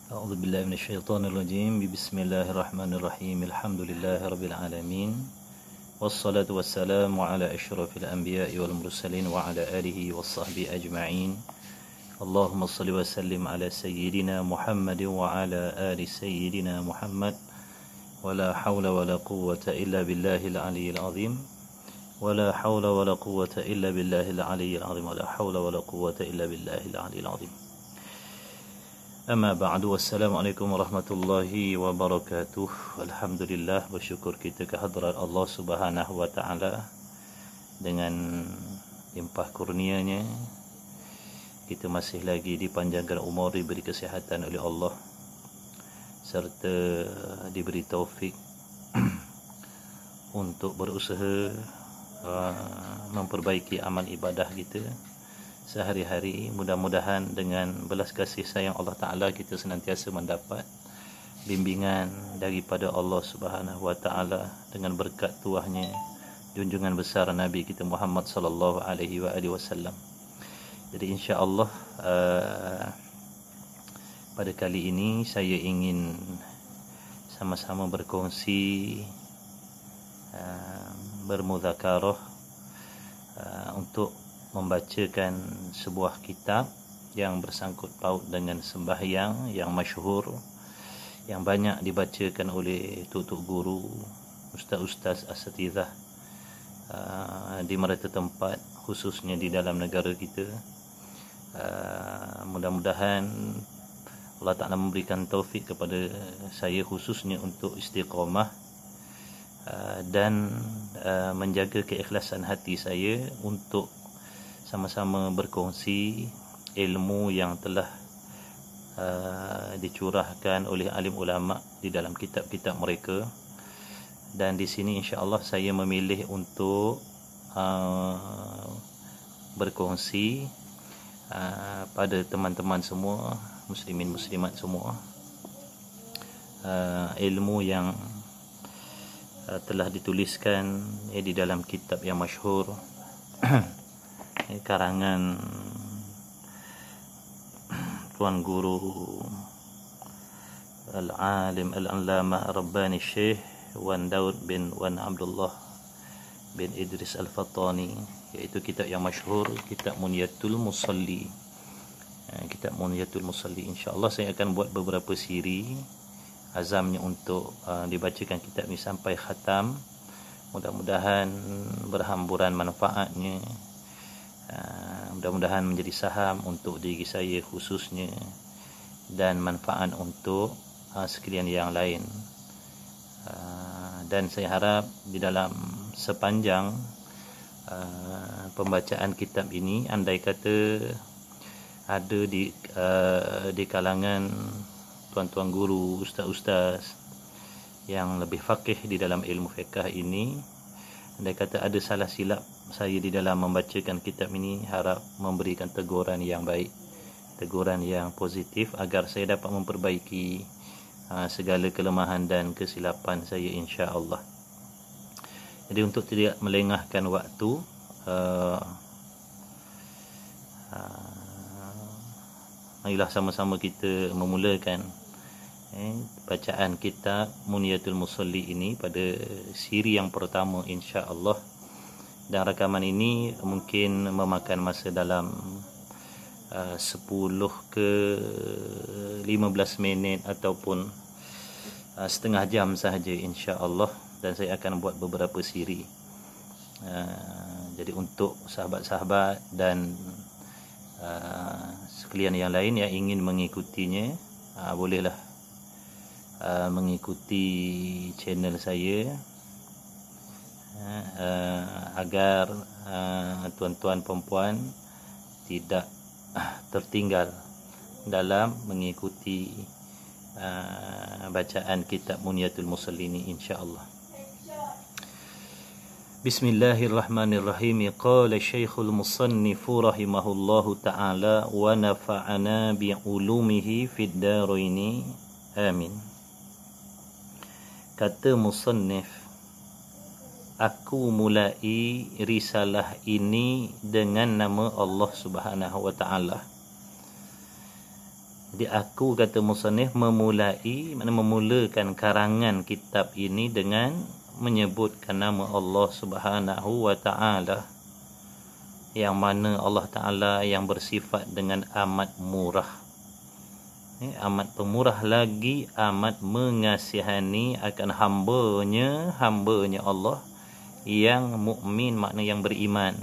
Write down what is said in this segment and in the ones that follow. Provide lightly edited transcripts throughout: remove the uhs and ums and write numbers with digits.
أعوذ بالله من الشيطان الرجيم بسم الله الرحمن الرحيم الحمد لله رب العالمين والصلاة والسلام على أشرف الأنبياء والمرسلين وعلى آله وصحبه أجمعين اللهم صل وسلم على سيدنا محمد وعلى آل سيدنا محمد ولا حول ولا قوة إلا بالله العلي العظيم ولا حول ولا قوة إلا بالله العلي العظيم ولا حول ولا قوة إلا بالله العلي العظيم. Amma ba'du, wassalamualaikum warahmatullahi wabarakatuh. Alhamdulillah, bersyukur kita ke hadrat Allah Subhanahu wa taala dengan limpah kurnianya kita masih lagi dipanjangkan umur, diberi kesihatan oleh Allah serta diberi taufik untuk berusaha memperbaiki amal ibadah kita sehari-hari. Mudah-mudahan dengan belas kasih sayang Allah Ta'ala kita senantiasa mendapat bimbingan daripada Allah Subhanahu Wa Ta'ala dengan berkat tuahnya junjungan besar Nabi kita Muhammad sallallahu alaihi wasallam. Jadi insya-Allah pada kali ini saya ingin sama-sama berkongsi bermudzakarah untuk membacakan sebuah kitab yang bersangkut paut dengan sembahyang yang masyhur, yang banyak dibacakan oleh tuk-tuk guru, ustaz-ustaz asatizah di merata tempat, khususnya di dalam negara kita. Mudah-mudahan Allah Ta'ala memberikan taufik kepada saya khususnya untuk istiqamah dan menjaga keikhlasan hati saya untuk sama-sama berkongsi ilmu yang telah dicurahkan oleh alim ulama di dalam kitab-kitab mereka. Dan di sini insya-Allah saya memilih untuk berkongsi pada teman-teman semua, muslimin muslimat semua, ilmu yang telah dituliskan di dalam kitab yang masyhur karangan Tuan Guru Al-Alim Al-Allamah Rabbani Syekh Wan Daud bin Wan Abdullah bin Idris Al-Fattani, iaitu kitab yang masyhur, kitab Munyatul Musalli. Kitab Munyatul Musalli, insya-Allah saya akan buat beberapa siri, azamnya untuk dibacakan kitab ini sampai khatam. Mudah-mudahan berhamburan manfaatnya, mudah-mudahan menjadi saham untuk diri saya khususnya dan manfaat untuk sekalian yang lain. Dan saya harap di dalam sepanjang pembacaan kitab ini, andai kata ada di kalangan tuan-tuan guru, ustaz-ustaz yang lebih faqih di dalam ilmu fiqh ini, andai kata ada salah silap saya di dalam membacakan kitab ini, harap memberikan teguran yang baik, teguran yang positif agar saya dapat memperbaiki segala kelemahan dan kesilapan saya, insya-Allah. Jadi untuk tidak melengahkan waktu, marilah sama-sama kita memulakan bacaan kitab Munyatul Musalli ini pada siri yang pertama, insya-Allah. Dan rakaman ini mungkin memakan masa dalam 10 ke 15 minit ataupun setengah jam sahaja, insya-Allah. Dan saya akan buat beberapa siri. Jadi untuk sahabat-sahabat dan sekalian yang lain yang ingin mengikutinya, bolehlah mengikuti channel saya, agar tuan-tuan perempuan tidak tertinggal dalam mengikuti bacaan kitab Munyatul Musalli ini, insya-Allah. Bismillahirrahmanirrahim. Qala Syekhul Musannif rahimahullahu taala wa nafa'ana bi ulumihi fid daraini amin. Kata musannif, aku mulai risalah ini dengan nama Allah Subhanahu wa taala. Jadi aku, kata musannif, memulakan karangan kitab ini dengan menyebutkan nama Allah Subhanahu wa taala, yang mana Allah Taala yang bersifat dengan amat murah, amat pemurah lagi amat mengasihani akan hamba-Nya Allah yang mukmin, makna yang beriman,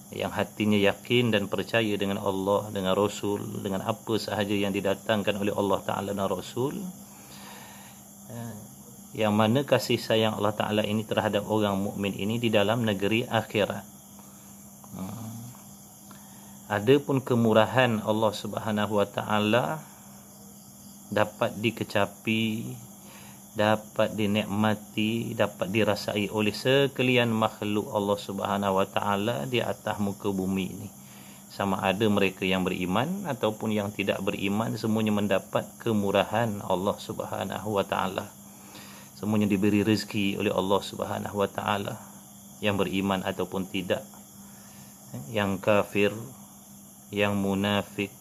yang hatinya yakin dan percaya dengan Allah, dengan Rasul, dengan apa sahaja yang didatangkan oleh Allah Ta'ala dan Rasul, yang mana kasih sayang Allah Ta'ala ini terhadap orang mukmin ini di dalam negeri akhirat. Adapun kemurahan Allah Subhanahu wa taala dapat dikecapi, dapat dinikmati, dapat dirasai oleh sekalian makhluk Allah Subhanahu wa taala di atas muka bumi ini. Sama ada mereka yang beriman ataupun yang tidak beriman, semuanya mendapat kemurahan Allah Subhanahu wa taala. Semuanya diberi rezeki oleh Allah Subhanahu wa taala, yang beriman ataupun tidak, yang kafir, yang munafik,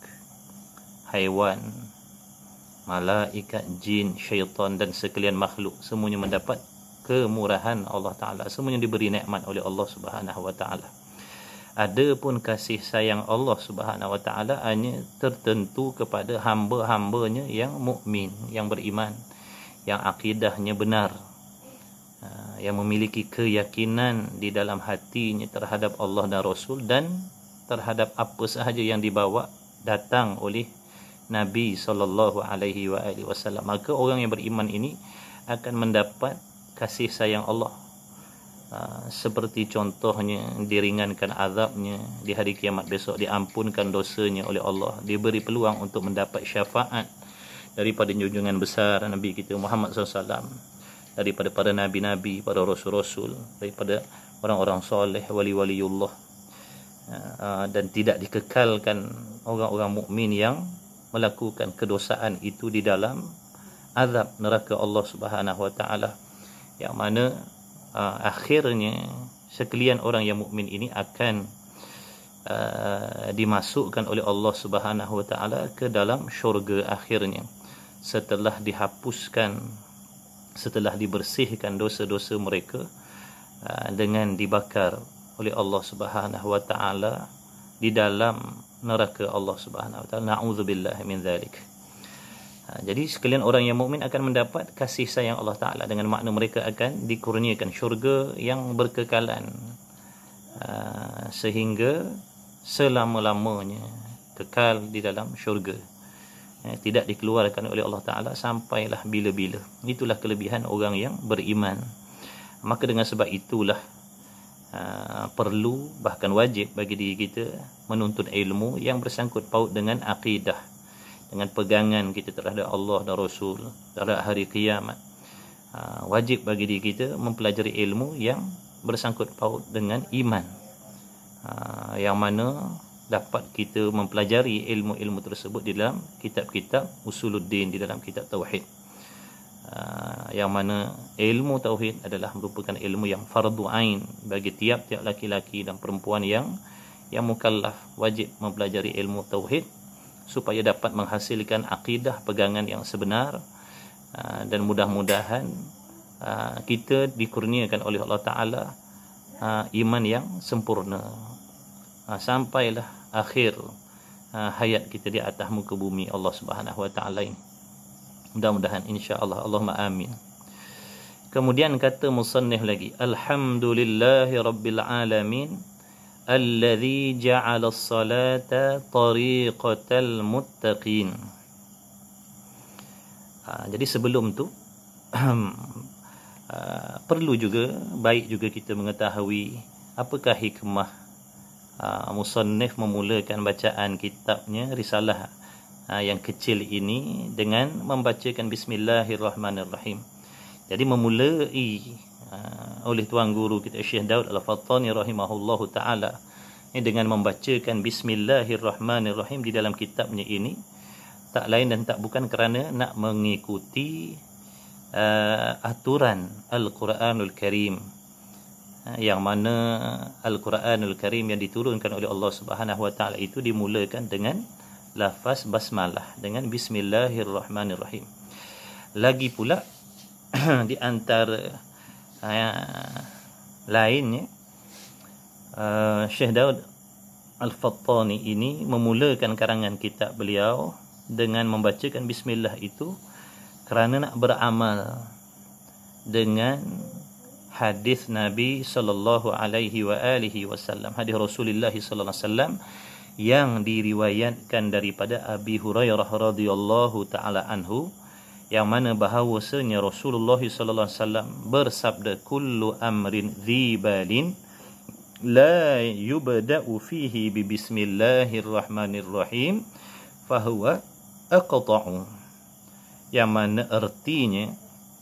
haiwan, malaikat, jin, syaitan dan sekalian makhluk, semuanya mendapat kemurahan Allah Ta'ala. Semuanya diberi nikmat oleh Allah Subhanahu wa taala. Adapun kasih sayang Allah Subhanahu wa taala hanya tertentu kepada hamba-hambanya yang mukmin, yang beriman, yang akidahnya benar, yang memiliki keyakinan di dalam hatinya terhadap Allah dan Rasul, dan terhadap apa sahaja yang dibawa datang oleh Nabi SAW. Maka orang yang beriman ini akan mendapat kasih sayang Allah, seperti contohnya diringankan azabnya di hari kiamat besok, diampunkan dosanya oleh Allah, diberi peluang untuk mendapat syafaat daripada junjungan besar Nabi kita Muhammad SAW, daripada para nabi-nabi, para rasul-rasul, daripada orang-orang soleh, wali-waliullah, dan tidak dikekalkan orang-orang mukmin yang melakukan kedosaan itu di dalam azab neraka Allah Subhanahu wa taala, yang mana akhirnya sekalian orang yang mukmin ini akan dimasukkan oleh Allah Subhanahu wa taala ke dalam syurga akhirnya, setelah dihapuskan, setelah dibersihkan dosa-dosa mereka dengan dibakar oleh Allah Subhanahu wa taala di dalam neraka Allah Subhanahu wa taala. Na'udzubillahi min dzalik. Jadi sekalian orang yang mukmin akan mendapat kasih sayang Allah Taala, dengan makna mereka akan dikurniakan syurga yang berkekalan sehingga selama-lamanya kekal di dalam syurga, tidak dikeluarkan oleh Allah Taala sampailah bila-bila. Itulah kelebihan orang yang beriman. Maka dengan sebab itulah perlu, bahkan wajib bagi diri kita menuntut ilmu yang bersangkut paut dengan akidah, dengan pegangan kita terhadap Allah dan Rasul, terhadap hari kiamat. Wajib bagi diri kita mempelajari ilmu yang bersangkut paut dengan iman, yang mana dapat kita mempelajari ilmu-ilmu tersebut di dalam kitab-kitab usuluddin, di dalam kitab tauhid, yang mana ilmu tauhid adalah merupakan ilmu yang fardu ain bagi tiap-tiap laki-laki dan perempuan yang mukallaf, wajib mempelajari ilmu tauhid supaya dapat menghasilkan akidah, pegangan yang sebenar, dan mudah-mudahan kita dikurniakan oleh Allah Ta'ala iman yang sempurna sampailah akhir hayat kita di atas muka bumi Allah Subhanahu wa taala ini. Mudah-mudahan, insya-Allah. Allahumma amin. Kemudian kata musannif lagi, alhamdulillahi rabbil alamin alladzi ja'ala as-salata tariqatal muttaqin. Jadi sebelum tu perlu juga, baik juga kita mengetahui apakah hikmah musannif memulakan bacaan kitabnya, risalah yang kecil ini dengan membacakan Bismillahirrahmanirrahim. Jadi memulai oleh tuan guru kita Syekh Daud Al-Fattani rahimahullahu taala dengan membacakan Bismillahirrahmanirrahim di dalam kitabnya ini, tak lain dan tak bukan kerana nak mengikuti aturan Al-Quranul Karim, yang mana Al-Quranul Karim yang diturunkan oleh Allah Subhanahu wa taala itu dimulakan dengan lafaz basmalah dengan bismillahirrahmanirrahim. Lagi pula di antara lainnya, Syekh Daud Al-Fattani ini memulakan karangan kitab beliau dengan membacakan bismillah itu kerana nak beramal dengan hadis Nabi sallallahu alaihi wasallam, hadis Rasulullah sallallahu alaihi wasallam yang diriwayatkan daripada Abi Hurairah radhiyallahu taala anhu, yang mana bahawasanya Rasulullah sallallahu alaihi wasallam bersabda, kullu amrin dzibalin la yubda'u fihi bi bismillahirrahmanirrahim fahuwa aqta'u. Yang mana artinya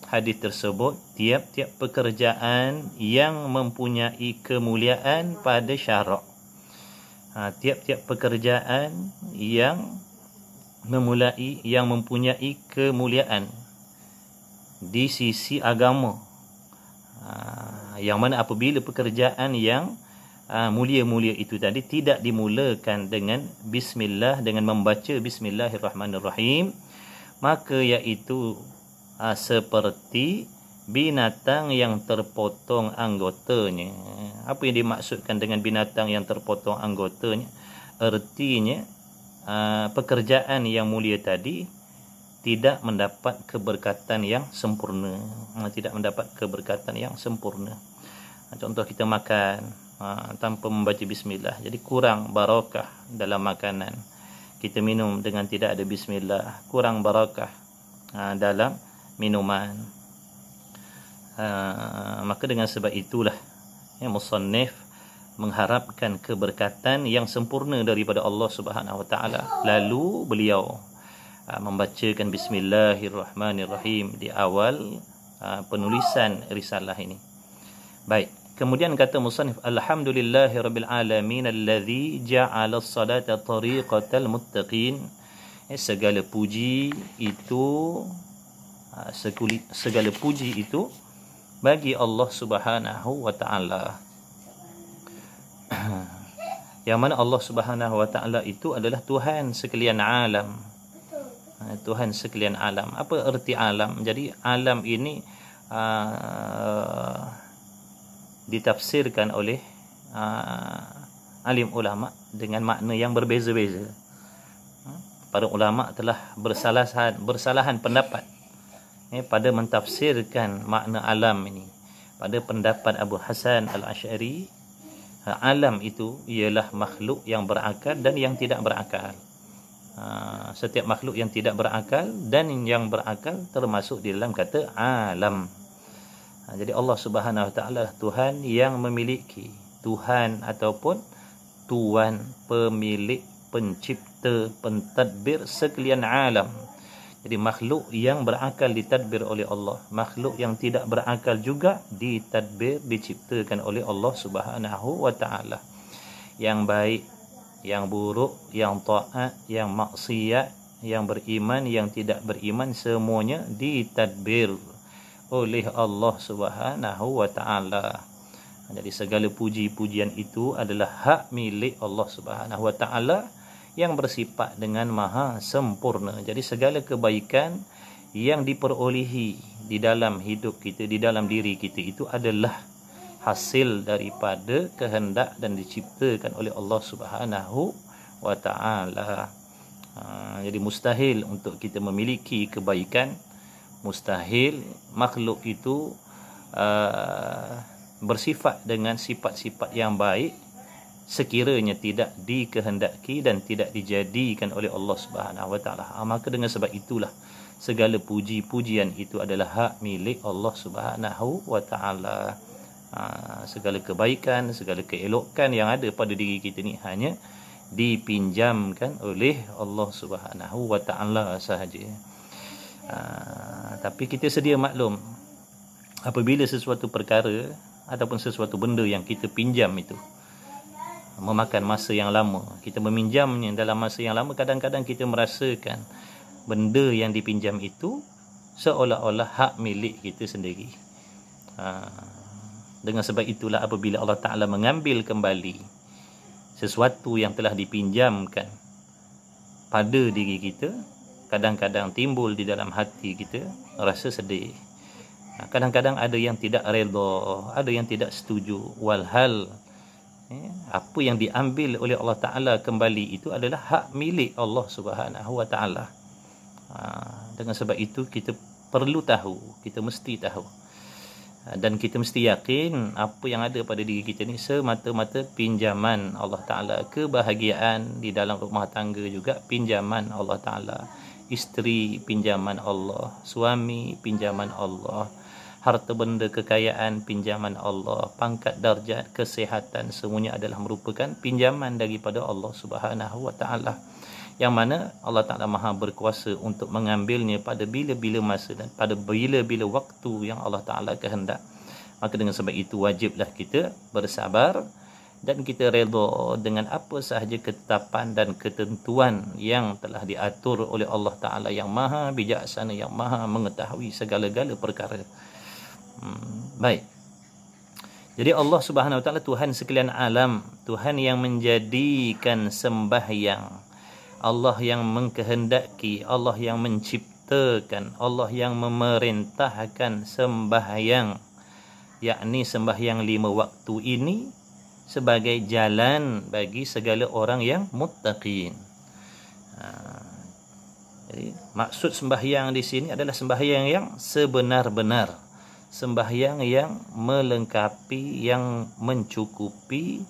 hadis tersebut, tiap-tiap pekerjaan yang mempunyai kemuliaan pada syarak, tiap-tiap pekerjaan yang mempunyai kemuliaan di sisi agama, yang mana apabila pekerjaan yang mulia-mulia itu tadi tidak dimulakan dengan bismillah, dengan membaca bismillahirrahmanirrahim, maka iaitu seperti binatang yang terpotong anggotanya. Apa yang dimaksudkan dengan binatang yang terpotong anggotanya? Artinya pekerjaan yang mulia tadi tidak mendapat keberkatan yang sempurna. Contoh kita makan tanpa membaca bismillah, jadi kurang barakah dalam makanan. Kita minum dengan tidak ada bismillah, kurang barakah dalam minuman. Maka dengan sebab itulah musannif mengharapkan keberkatan yang sempurna daripada Allah Subhanahu wa taala, lalu beliau membacakan bismillahirrahmanirrahim di awal penulisan risalah ini. Baik, kemudian kata musannif, alhamdulillahirabbil alamin allazi ja'ala as-salata tariqatal muttaqin. Segala puji itu bagi Allah Subhanahu wa taala, yang mana Allah Subhanahu wa taala itu adalah Tuhan sekalian alam. Tuhan sekalian alam. Apa erti alam? Jadi alam ini ditafsirkan oleh alim ulama dengan makna yang berbeza-beza. Para ulama telah bersalahan pendapat pada mentafsirkan makna alam ini. Pada pendapat Abu Hasan Al-Asy'ari, alam itu ialah makhluk yang berakal dan yang tidak berakal. Setiap makhluk yang tidak berakal dan yang berakal termasuk di dalam kata alam. Jadi Allah Subhanahu wa taala Tuhan yang memiliki, Tuhan ataupun tuan, pemilik, pencipta, pentadbir sekalian alam. Jadi makhluk yang berakal ditadbir oleh Allah, makhluk yang tidak berakal juga ditadbir, diciptakan oleh Allah Subhanahu wa taala. Yang baik, yang buruk, yang taat, yang maksiat, yang beriman, yang tidak beriman, semuanya ditadbir oleh Allah Subhanahu wa taala. Jadi segala puji-pujian itu adalah hak milik Allah Subhanahu wa taala yang bersifat dengan maha sempurna. Jadi segala kebaikan yang diperolehi di dalam hidup kita, di dalam diri kita, itu adalah hasil daripada kehendak dan diciptakan oleh Allah Subhanahu wa taala. Jadi mustahil untuk kita memiliki kebaikan, mustahil makhluk itu bersifat dengan sifat-sifat yang baik sekiranya tidak dikehendaki dan tidak dijadikan oleh Allah Subhanahu wa taala. Maka dengan sebab itulah segala puji-pujian itu adalah hak milik Allah Subhanahu wa taala. Segala kebaikan, segala keelokan yang ada pada diri kita ni hanya dipinjamkan oleh Allah Subhanahu wa taala sahaja. Tapi kita sedia maklum, apabila sesuatu perkara ataupun sesuatu benda yang kita pinjam itu memakan masa yang lama, kita meminjamnya dalam masa yang lama, kadang-kadang kita merasakan benda yang dipinjam itu seolah-olah hak milik kita sendiri. Dengan sebab itulah apabila Allah Ta'ala mengambil kembali sesuatu yang telah dipinjamkan pada diri kita, kadang-kadang timbul di dalam hati kita rasa sedih. Kadang-kadang ada yang tidak redha, ada yang tidak setuju. Walhal apa yang diambil oleh Allah Ta'ala kembali itu adalah hak milik Allah Subhanahu Wa Ta'ala. Dengan sebab itu kita perlu tahu, kita mesti tahu, dan kita mesti yakin apa yang ada pada diri kita ni semata-mata pinjaman Allah Ta'ala. Kebahagiaan di dalam rumah tangga juga pinjaman Allah Ta'ala. Isteri pinjaman Allah, suami pinjaman Allah, harta benda kekayaan pinjaman Allah, pangkat darjat, kesihatan, semuanya adalah merupakan pinjaman daripada Allah Subhanahu Wa Ta'ala, yang mana Allah Ta'ala Maha berkuasa untuk mengambilnya pada bila-bila masa dan pada bila-bila waktu yang Allah Ta'ala kehendak. Maka dengan sebab itu wajiblah kita bersabar dan kita redha dengan apa sahaja ketetapan dan ketentuan yang telah diatur oleh Allah Ta'ala yang Maha bijaksana, yang Maha mengetahui segala-gala perkara. Baik. Jadi Allah Subhanahu Wa Ta'ala Tuhan sekalian alam, Tuhan yang menjadikan sembahyang, Allah yang mengkehendaki, Allah yang menciptakan, Allah yang memerintahkan sembahyang, yakni sembahyang 5 waktu ini sebagai jalan bagi segala orang yang muttaqin. Jadi maksud sembahyang di sini adalah sembahyang yang sebenar-benar, sembahyang yang melengkapi, yang mencukupi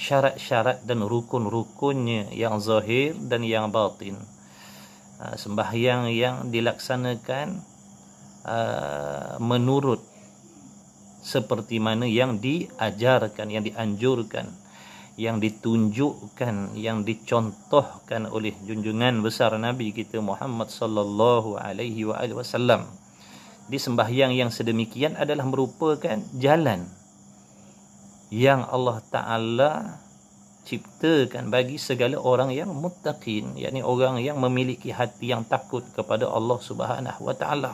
syarat-syarat dan rukun-rukunnya yang zahir dan yang batin. Sembahyang yang dilaksanakan menurut seperti mana yang diajarkan, yang dianjurkan, yang ditunjukkan, yang dicontohkan oleh junjungan besar Nabi kita Muhammad sallallahu alaihi wasallam. Di sembahyang yang sedemikian adalah merupakan jalan yang Allah Ta'ala ciptakan bagi segala orang yang muttaqin, yakni orang yang memiliki hati yang takut kepada Allah Subhanahu Wa Ta'ala.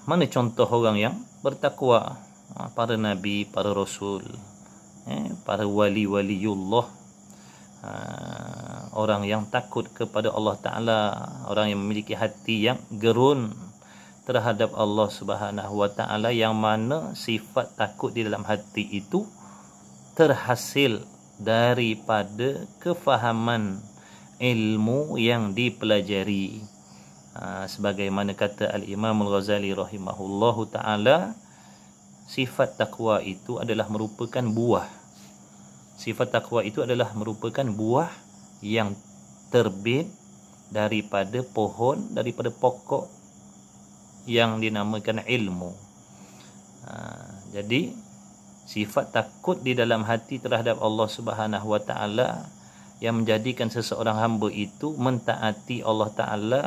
Mana contoh orang yang bertakwa? Para nabi, para rasul, para wali-waliullah, orang yang takut kepada Allah Ta'ala, orang yang memiliki hati yang gerun terhadap Allah Subhanahu Wa Ta'ala, yang mana sifat takut di dalam hati itu terhasil daripada kefahaman ilmu yang dipelajari. Sebagaimana kata Al-Imam Al-Ghazali rahimahullahu ta'ala, sifat takwa itu adalah merupakan buah. Sifat takwa itu adalah merupakan buah yang terbit daripada pohon, daripada pokok yang dinamakan ilmu. Jadi sifat takut di dalam hati terhadap Allah Subhanahu Wa Ta'ala yang menjadikan seseorang hamba itu mentaati Allah Ta'ala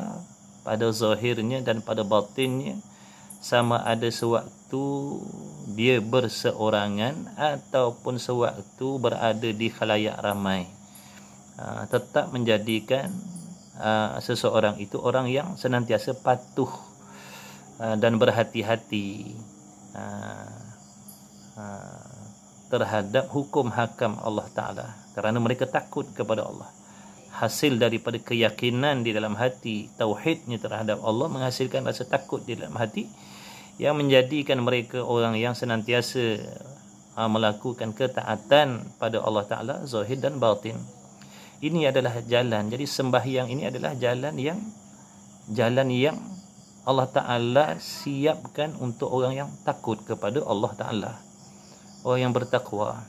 pada zahirnya dan pada batinnya, sama ada sewaktu dia berseorangan ataupun sewaktu berada di khalayak ramai, tetap menjadikan seseorang itu orang yang senantiasa patuh dan berhati-hati terhadap hukum hakam Allah Ta'ala, kerana mereka takut kepada Allah. Hasil daripada keyakinan di dalam hati, tauhidnya terhadap Allah menghasilkan rasa takut di dalam hati, yang menjadikan mereka orang yang senantiasa melakukan ketaatan pada Allah Ta'ala zahir dan batin. Ini adalah jalan. Jadi sembahyang ini adalah jalan yang Allah Ta'ala siapkan untuk orang yang takut kepada Allah Ta'ala, orang yang bertakwa.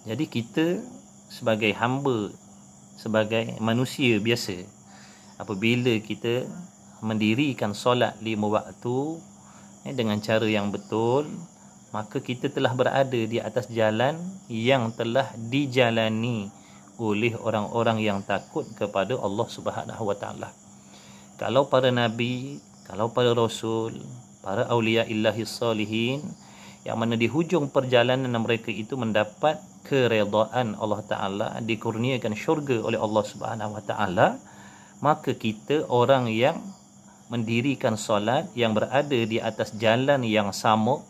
Jadi kita sebagai hamba, sebagai manusia biasa, apabila kita mendirikan solat 5 waktu dengan cara yang betul, maka kita telah berada di atas jalan yang telah dijalani oleh orang-orang yang takut kepada Allah Subhanahu Wa Ta'ala. Kalau para nabi, kalau para rasul, para awliya illahi salihin, yang mana di hujung perjalanan mereka itu mendapat keredaan Allah Ta'ala, dikurniakan syurga oleh Allah Subhanahu Wa Ta'ala, maka kita orang yang mendirikan solat, yang berada di atas jalan yang sama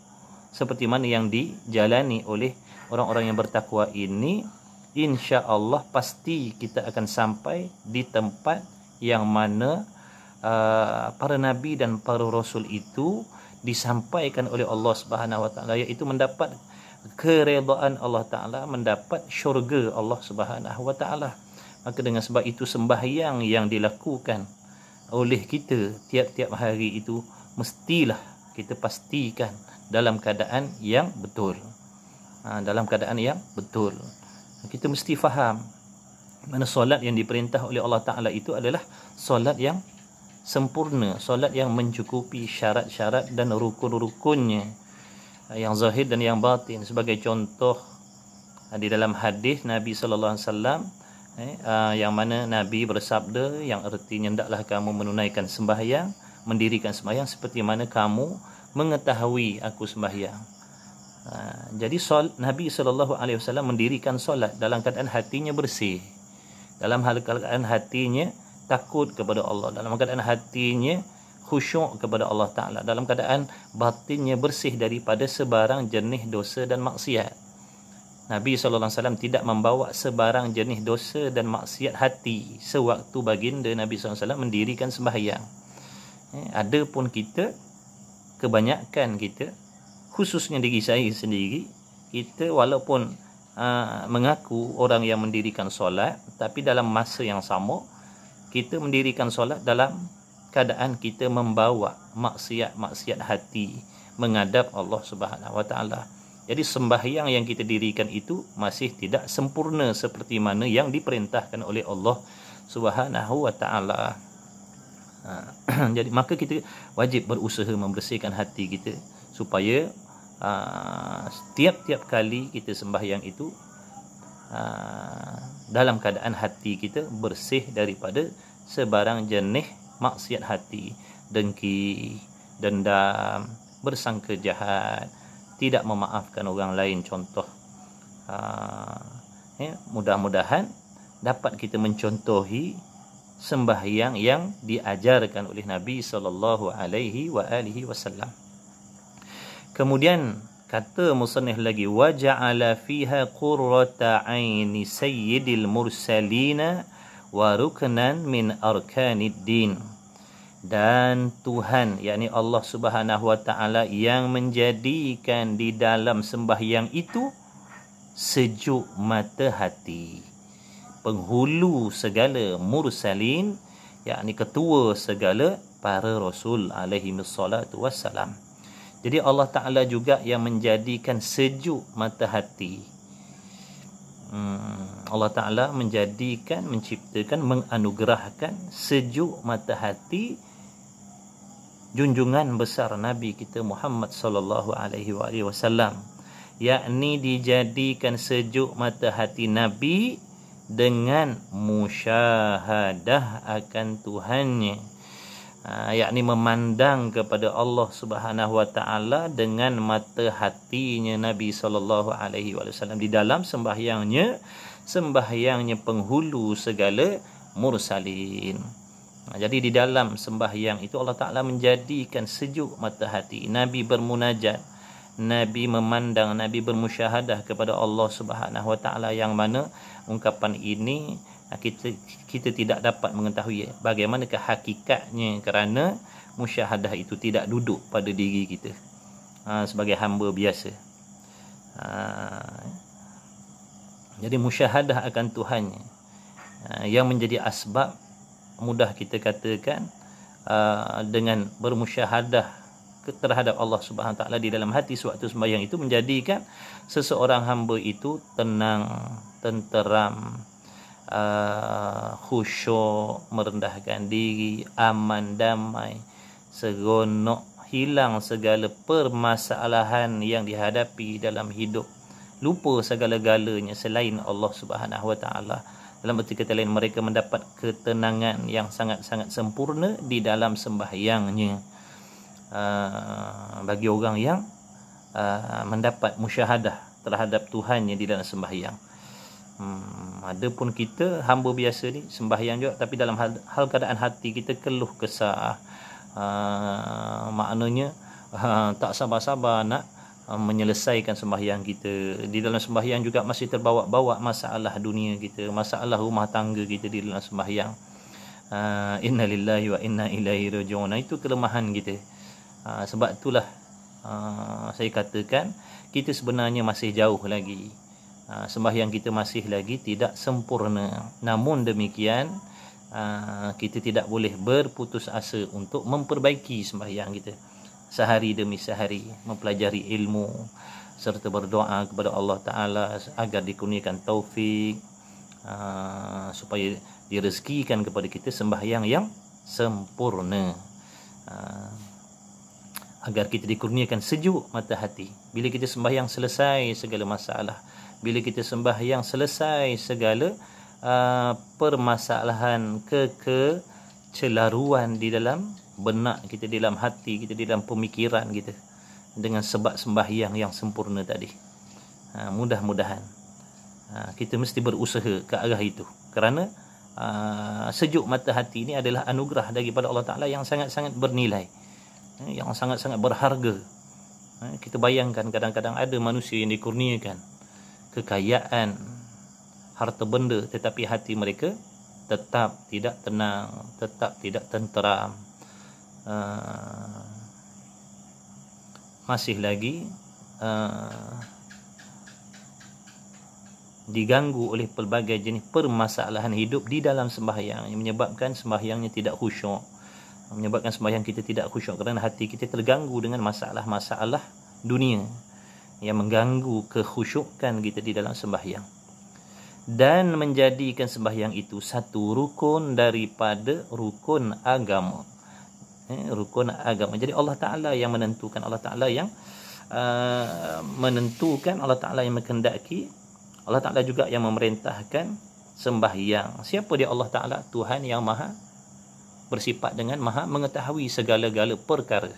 seperti mana yang dijalani oleh orang-orang yang bertakwa ini, insya-Allah pasti kita akan sampai di tempat yang mana para nabi dan para rasul itu disampaikan oleh Allah Subhanahu wa taala, iaitu mendapat keredaan Allah taala, mendapat syurga Allah Subhanahu wa taala. Maka dengan sebab itu sembahyang yang dilakukan oleh kita tiap-tiap hari itu mestilah kita pastikan dalam keadaan yang betul. Dalam keadaan yang betul. Kita mesti faham mana solat yang diperintah oleh Allah Ta'ala itu adalah solat yang sempurna, solat yang mencukupi syarat-syarat dan rukun-rukunnya, yang zahir dan yang batin. Sebagai contoh, di dalam hadis Nabi sallallahu alaihi wasallam yang mana Nabi bersabda, yang artinya hendaklah kamu menunaikan sembahyang, mendirikan sembahyang seperti mana kamu mengetahui aku sembahyang. Jadi Nabi SAW mendirikan solat dalam keadaan hatinya bersih, dalam keadaan hatinya takut kepada Allah, dalam keadaan hatinya khusyuk kepada Allah Ta'ala, dalam keadaan batinnya bersih daripada sebarang jenis dosa dan maksiat. Nabi SAW tidak membawa sebarang jenis dosa dan maksiat hati sewaktu baginda Nabi SAW mendirikan sembahyang. Adapun kita, kebanyakan kita, khususnya diri saya sendiri, kita walaupun mengaku orang yang mendirikan solat, tapi dalam masa yang sama kita mendirikan solat dalam keadaan kita membawa maksiat-maksiat hati menghadap Allah Subhanahu wa taala. Jadi sembahyang yang kita dirikan itu masih tidak sempurna seperti mana yang diperintahkan oleh Allah Subhanahu wa taala. Jadi maka kita wajib berusaha membersihkan hati kita supaya setiap kali kita sembahyang itu dalam keadaan hati kita bersih daripada sebarang jenis maksiat hati, dengki, dendam, bersangka jahat, tidak memaafkan orang lain contoh. Mudah-mudahan dapat kita mencontohi sembahyang yang diajarkan oleh Nabi sallallahu alaihi wasallam. Kemudian kata musannif lagi, wa ja'ala fiha qurrata aini sayyidil mursalina wa ruknan min arkanid din. Dan Tuhan, yakni Allah Subhanahu wa taala, yang menjadikan di dalam sembahyang itu sejuk mata hati penghulu segala mursalin, yakni ketua segala para rasul alaihi wassalatu wassalam. Jadi Allah Ta'ala juga yang menjadikan sejuk mata hati. Allah Ta'ala menjadikan, menciptakan, menganugerahkan sejuk mata hati junjungan besar Nabi kita Muhammad sallallahu alaihi wasallam, yakni dijadikan sejuk mata hati Nabi dengan musyahadah akan Tuhannya, yakni memandang kepada Allah Subhanahu wa taala dengan mata hatinya Nabi sallallahu alaihi wasallam di dalam sembahyangnya penghulu segala mursalin. Jadi di dalam sembahyang itu Allah Taala menjadikan sejuk mata hati Nabi, bermunajat, Nabi memandang, Nabi bermusyahadah kepada Allah Subhanahu wa taala, yang mana ungkapan ini kita tidak dapat mengetahui bagaimanakah hakikatnya, kerana musyahadah itu tidak duduk pada diri kita sebagai hamba biasa. Jadi musyahadah akan Tuhannya yang menjadi asbab, mudah kita katakan, dengan bermusyahadah terhadap Allah Subhanahu wa taala di dalam hati sewaktu sembahyang itu menjadikan seseorang hamba itu tenang, tenteram, khusyuk, merendahkan diri, aman, damai, seronok, hilang segala permasalahan yang dihadapi dalam hidup, lupa segala-galanya selain Allah Subhanahu wa taala. Dalam arti kata lain, mereka mendapat ketenangan yang sangat-sangat sempurna di dalam sembahyangnya. Bagi orang yang mendapat musyahadah terhadap Tuhannya di dalam sembahyang. Adapun kita hamba biasa ni sembahyang juga, tapi dalam hal keadaan hati kita keluh kesah, maknanya tak sabar-sabar nak menyelesaikan sembahyang kita. Di dalam sembahyang juga masih terbawa-bawa masalah dunia kita, masalah rumah tangga kita di dalam sembahyang. Inna lillahi wa inna ilaihi raji'un. Itu kelemahan kita. Sebab itulah saya katakan kita sebenarnya masih jauh lagi. Sembahyang kita masih lagi tidak sempurna. Namun demikian, kita tidak boleh berputus asa untuk memperbaiki sembahyang kita. Sehari demi sehari mempelajari ilmu serta berdoa kepada Allah Ta'ala agar dikurniakan taufik, supaya direzekikan kepada kita sembahyang yang sempurna, agar kita dikurniakan sejuk mata hati. Bila kita sembahyang selesai segala masalah, bila kita sembahyang selesai segala permasalahan kecelaruan di dalam benak kita, di dalam hati kita, di dalam pemikiran kita, dengan sebab sembahyang yang sempurna tadi. Mudah-mudahan kita mesti berusaha ke arah itu, kerana sejuk mata hati ini adalah anugerah daripada Allah Ta'ala yang sangat-sangat bernilai, yang sangat-sangat berharga. Kita bayangkan kadang-kadang ada manusia yang dikurniakan kekayaan, harta benda, tetapi hati mereka tetap tidak tenang, tetap tidak tenteram. Masih lagi diganggu oleh pelbagai jenis permasalahan hidup di dalam sembahyang, yang menyebabkan sembahyangnya tidak khusyuk, menyebabkan sembahyang kita tidak khusyuk kerana hati kita terganggu dengan masalah-masalah dunia yang mengganggu kekhusyukan kita di dalam sembahyang, dan menjadikan sembahyang itu satu rukun daripada rukun agama. Rukun agama. Jadi Allah Ta'ala yang menentukan, Allah Ta'ala yang menentukan, Allah Ta'ala yang menghendaki, Allah Ta'ala juga yang memerintahkan sembahyang. Siapa dia Allah Ta'ala? Tuhan yang maha bersifat dengan maha mengetahui segala-gala perkara,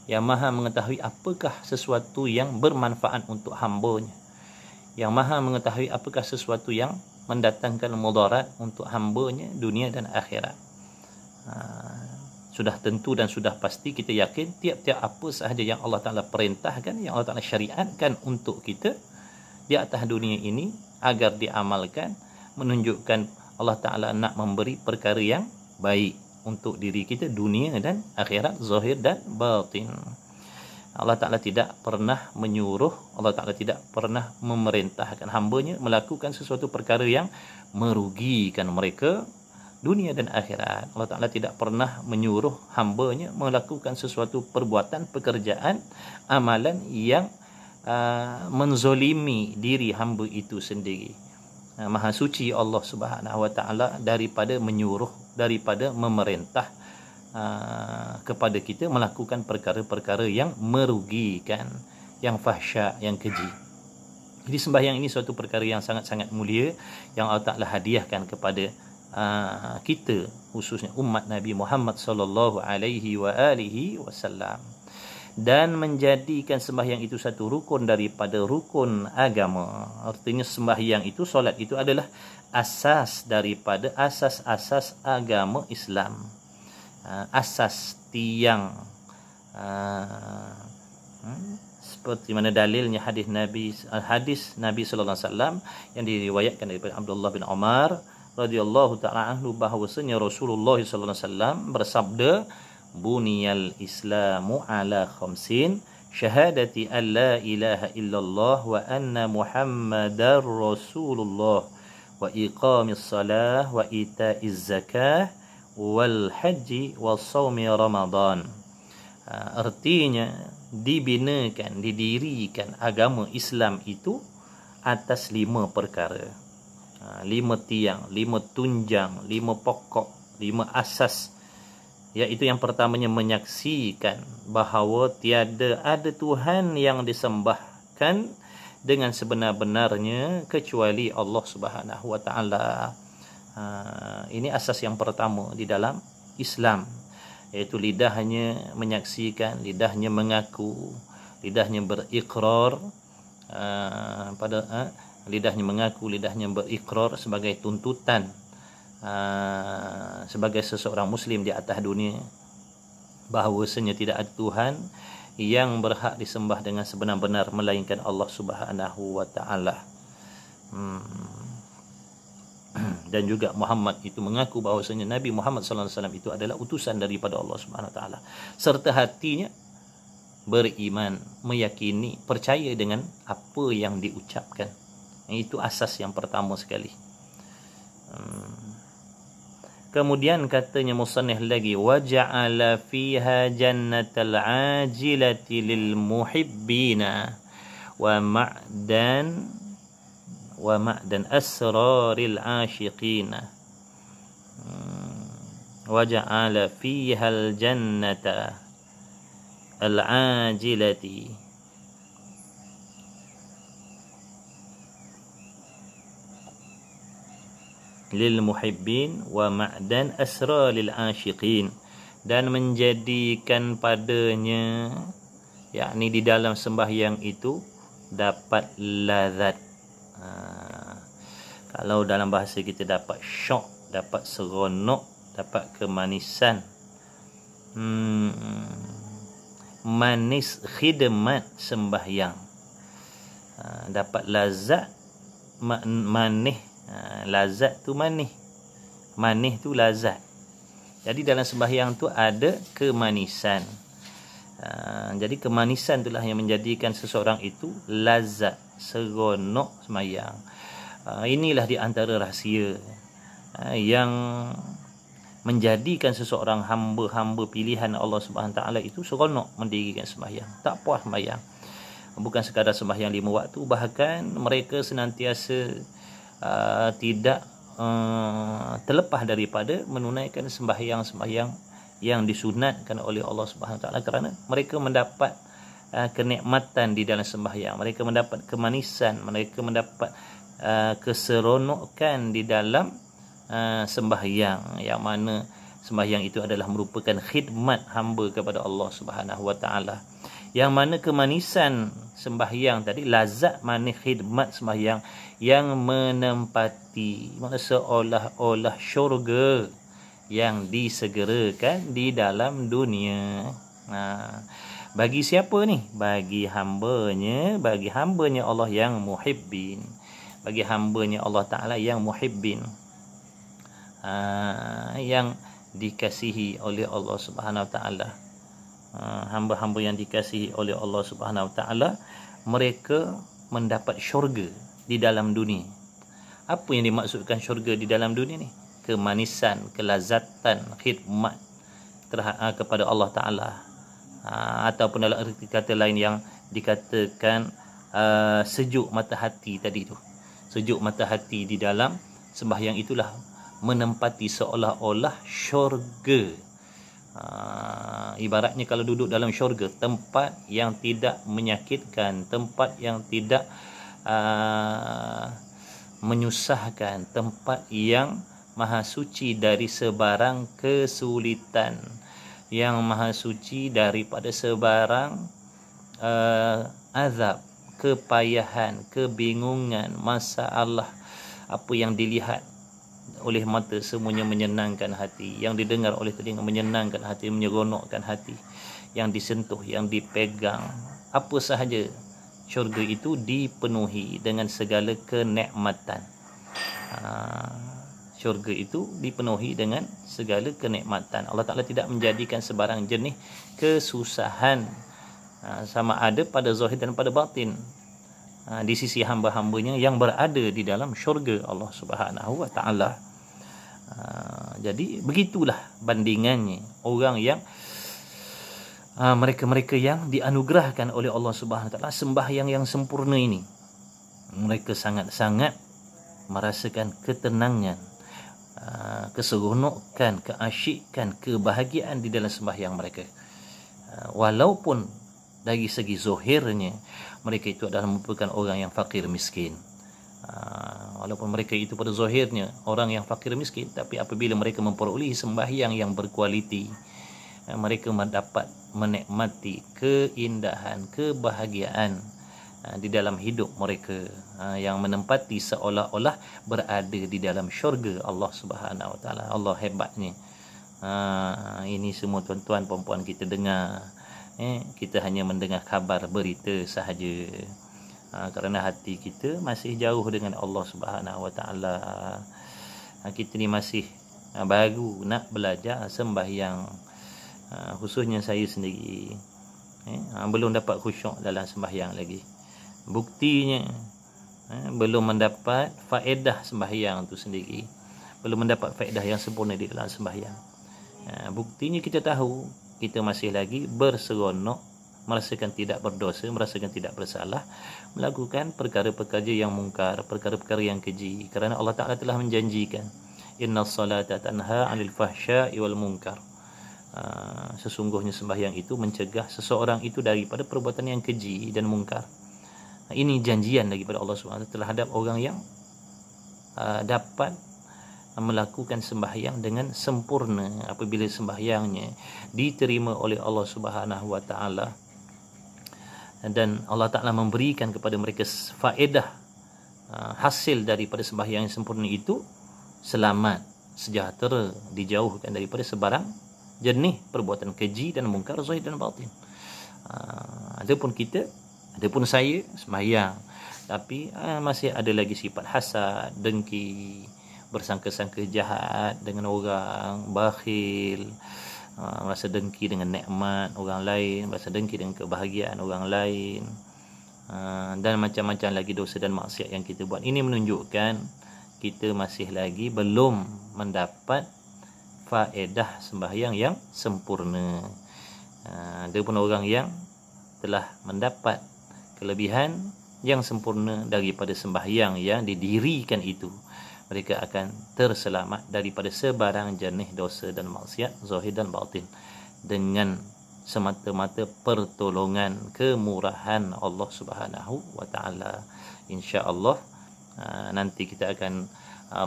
yang maha mengetahui apakah sesuatu yang bermanfaat untuk hamba-Nya, yang maha mengetahui apakah sesuatu yang mendatangkan mudarat untuk hamba-Nya dunia dan akhirat. Sudah tentu dan sudah pasti kita yakin tiap-tiap apa sahaja yang Allah Ta'ala perintahkan, yang Allah Ta'ala syariatkan untuk kita di atas dunia ini agar diamalkan, menunjukkan Allah Ta'ala nak memberi perkara yang baik untuk diri kita dunia dan akhirat, zahir dan batin. Allah Ta'ala tidak pernah menyuruh, Allah Ta'ala tidak pernah memerintahkan hamba-Nya melakukan sesuatu perkara yang merugikan mereka dunia dan akhirat. Allah Ta'ala tidak pernah menyuruh hamba-Nya melakukan sesuatu perbuatan, pekerjaan, amalan yang menzolimi diri hamba itu sendiri. Maha suci Allah Subhanahu Wa Ta'ala daripada menyuruh, daripada memerintah kepada kita melakukan perkara-perkara yang merugikan, yang fahsya, yang keji. Jadi sembahyang ini suatu perkara yang sangat-sangat mulia yang Allah Ta'ala hadiahkan kepada kita, khususnya umat Nabi Muhammad sallallahu alaihi wasallam, dan menjadikan sembahyang itu satu rukun daripada rukun agama. Artinya sembahyang itu, solat itu adalah asas daripada asas-asas agama Islam, asas tiang, seperti mana dalilnya hadis Nabi sallallahu alaihi wasallam yang diriwayatkan daripada Abdullah bin Umar radhiyallahu ta'ala anhu, bahawasanya Rasulullah sallallahu alaihi wasallam bersabda, buniyal islamu ala khamsin, syahadati an la ilaha illallah wa anna muhammadar rasulullah, wa iqamis salah, wa ita'iz zakah, wal haji, wa sawmi ramadan. Artinya dibinakan, didirikan agama Islam itu atas 5 perkara, 5 tiang, 5 tunjang, 5 pokok, 5 asas. Iaitu yang pertamanya menyaksikan bahawa tiada ada Tuhan yang disembahkan dengan sebenar-benarnya kecuali Allah Subhanahu Wa Ta'ala. Ini asas yang pertama di dalam Islam, iaitu lidahnya menyaksikan, lidahnya mengaku, lidahnya berikrar lidahnya mengaku, lidahnya berikrar sebagai tuntutan sebagai seseorang muslim di atas dunia, bahawasanya tidak ada Tuhan yang berhak disembah dengan sebenar-benar melainkan Allah Subhanahu wa taala. Dan juga Muhammad itu mengaku bahawasanya Nabi Muhammad sallallahu alaihi wasallam itu adalah utusan daripada Allah Subhanahu wa taala, serta hatinya beriman, meyakini, percaya dengan apa yang diucapkan. Itu asas yang pertama sekali. Kemudian katanya musannif lagi, waja'ala fiha jannatal ajilati lil muhibbina wa ma'dan asraril ashiqina. Waja'ala fiha al jannata al ajilati lil muhibbin wa ma'dan asra lil asyiqin, dan menjadikan padanya, yakni di dalam sembahyang itu dapat lazat. Kalau dalam bahasa kita dapat syok, dapat seronok, dapat kemanisan. Manis khidmat sembahyang, dapat lazat, manis. Lazat tu manih, manih tu lazat. Jadi dalam sembahyang tu ada kemanisan. Jadi kemanisan itulah yang menjadikan seseorang itu lazat, seronok sembahyang. Inilah di antara rahsia yang menjadikan seseorang hamba-hamba pilihan Allah Subhanahu taala itu seronok mendirikan sembahyang, tak puas sembahyang. Bukan sekadar sembahyang 5 waktu, bahkan mereka senantiasa tidak terlepas daripada menunaikan sembahyang-sembahyang yang disunatkan oleh Allah Subhanahu Wa Taala, kerana mereka mendapat kenikmatan di dalam sembahyang, mereka mendapat kemanisan, mereka mendapat keseronokan di dalam sembahyang, yang mana sembahyang itu adalah merupakan khidmat hamba kepada Allah Subhanahu Wa Taala, yang mana kemanisan sembahyang tadi, lazat manis khidmat sembahyang yang menempati, mana seolah-olah syurga yang disegerakan di dalam dunia. Bagi siapa ni? Bagi hambanya Allah yang muhibbin, bagi hambanya Allah Ta'ala yang muhibbin, yang dikasihi oleh Allah Subhanahu Wa Ta'ala. Hamba-hamba yang dikasihi oleh Allah Subhanahu Wa Ta'ala, mereka mendapat syurga di dalam dunia. Apa yang dimaksudkan syurga di dalam dunia ni? Kemanisan, kelazatan, khidmat kepada Allah Ta'ala, ataupun dalam erti kata lain yang dikatakan sejuk mata hati tadi tu. Sejuk mata hati di dalam sembahyang itulah menempati seolah-olah syurga. Ibaratnya kalau duduk dalam syurga, tempat yang tidak menyakitkan, tempat yang tidak menyusahkan, tempat yang maha suci dari sebarang kesulitan, yang maha suci daripada sebarang azab, kepayahan, kebingungan, masalah. Apa yang dilihat oleh mata semuanya menyenangkan hati, yang didengar oleh telinga menyenangkan hati, menyeronokkan hati, yang disentuh, yang dipegang, apa sahaja, syurga itu dipenuhi dengan segala kenikmatan. Syurga itu dipenuhi dengan segala kenikmatan. Allah Ta'ala tidak menjadikan sebarang jenis kesusahan, sama ada pada zahir dan pada batin, di sisi hamba-hambanya yang berada di dalam syurga Allah Subhanahu Wa Ta'ala. Jadi begitulah bandingannya orang yang mereka-mereka yang dianugerahkan oleh Allah Subhanahu Wa Ta'ala sembahyang yang sempurna ini. Mereka sangat-sangat merasakan ketenangan, keseronokan, keasyikan, kebahagiaan di dalam sembahyang mereka. Walaupun dari segi zahirnya mereka itu adalah merupakan orang yang fakir miskin. Walaupun mereka itu pada zahirnya orang yang fakir miskin, tapi apabila mereka memperolehi sembahyang yang berkualiti, mereka mendapat menikmati keindahan, kebahagiaan di dalam hidup mereka, yang menempati seolah-olah berada di dalam syurga Allah Subhanahu Wa Taala. Allah hebatnya. Ini semua tuan-tuan, puan-puan kita dengar, kita hanya mendengar kabar berita sahaja. Kerana hati kita masih jauh dengan Allah Subhanahu Wa Taala. Kita ni masih baru nak belajar sembahyang, khususnya saya sendiri, belum dapat khusyuk dalam sembahyang lagi. Buktinya belum mendapat faedah sembahyang tu sendiri, belum mendapat faedah yang sempurna di dalam sembahyang. Buktinya kita tahu kita masih lagi berseronok, merasakan tidak berdosa, merasakan tidak bersalah, melakukan perkara-perkara yang mungkar, perkara-perkara yang keji. Kerana Allah Ta'ala telah menjanjikan, innas salata tanha 'anil fahsya'i wal munkar. Sesungguhnya sembahyang itu mencegah seseorang itu daripada perbuatan yang keji dan mungkar. Ini janjian daripada Allah SWT terhadap orang yang dapat melakukan sembahyang dengan sempurna. Apabila sembahyangnya diterima oleh Allah Subhanahu Wa Taala dan Allah Ta'ala memberikan kepada mereka faedah hasil daripada sembahyang yang sempurna itu, selamat, sejahtera, dijauhkan daripada sebarang jenis perbuatan keji dan mungkar zahir dan batin. Adapun kita, adapun saya sembahyang, tapi masih ada lagi sifat hasad, dengki, bersangka-sangka jahat dengan orang, bakhil, merasa dengki dengan nikmat orang lain, merasa dengki dengan kebahagiaan orang lain, dan macam-macam lagi dosa dan maksiat yang kita buat. Ini menunjukkan kita masih lagi belum mendapat faedah sembahyang yang sempurna. Adapun orang yang telah mendapat kelebihan yang sempurna daripada sembahyang yang didirikan itu, mereka akan terselamat daripada sebarang jenis dosa dan maksiat zahir dan batin dengan semata-mata pertolongan kemurahan Allah Subhanahu Wa Taala. Insya-Allah nanti kita akan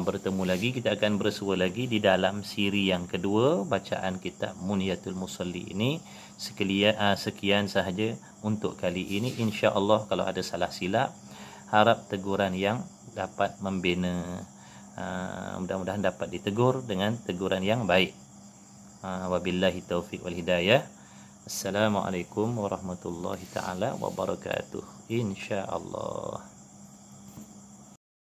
bertemu lagi, kita akan bersua lagi di dalam siri yang kedua bacaan kitab Muniyatul Musalli ini. Sekian sahaja untuk kali ini. Insya-Allah kalau ada salah silap, harap teguran yang dapat membina. Mudah-mudahan dapat ditegur dengan teguran yang baik. Wabillahi taufiq wal hidayah. Assalamualaikum warahmatullahi taala wabarakatuh. Insya-Allah.